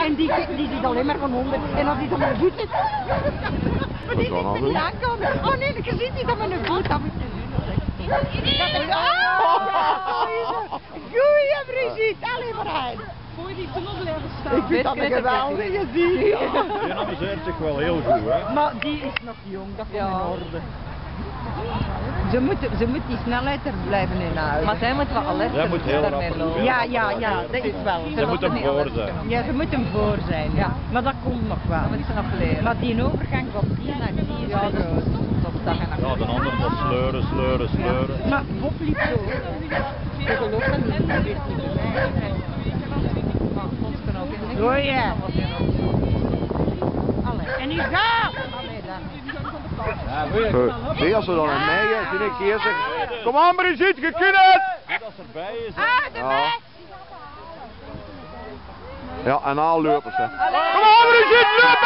En die ziet alleen maar van onder. En als die dan met een voet zit. Maar die ziet me niet aankomen. Oh nee, je ziet niet dat met een voet. Dat moet je goeie Brigitte, alleen maar hij. Voor die tunnel blijven staan. Ik vind dat een geweldige ziet. Die amuseert zich wel heel goed, hè? Maar die is nog jong, dat komt in orde. Ze moet die snelheid er blijven inhouden. Maar zij moet wel alert Zij moet heel rap lopen. Ja, dat is wel. Ze moet hem voor zijn. Ja, ze moet hem voor zijn, ja. Maar dat komt nog wel. Dat moet ze nog leren. Maar die overgang van 4 naar 4 is Ja, te groot. Ja, de andere moet sleuren, sleuren, sleuren. Maar Bob liep zo. Ik geloof dat niet. Dat weet niet bij mij. Ons kan ook in de Oh ja. Allee. En die gaat! Allee dan. Zie als ze dan een meeën, zie ik hier zeg. Kom aan Brigitte, je kunt het! Goed als ze erbij is. Ah, Ja, en al lopen ze. Kom aan Brigitte, loop!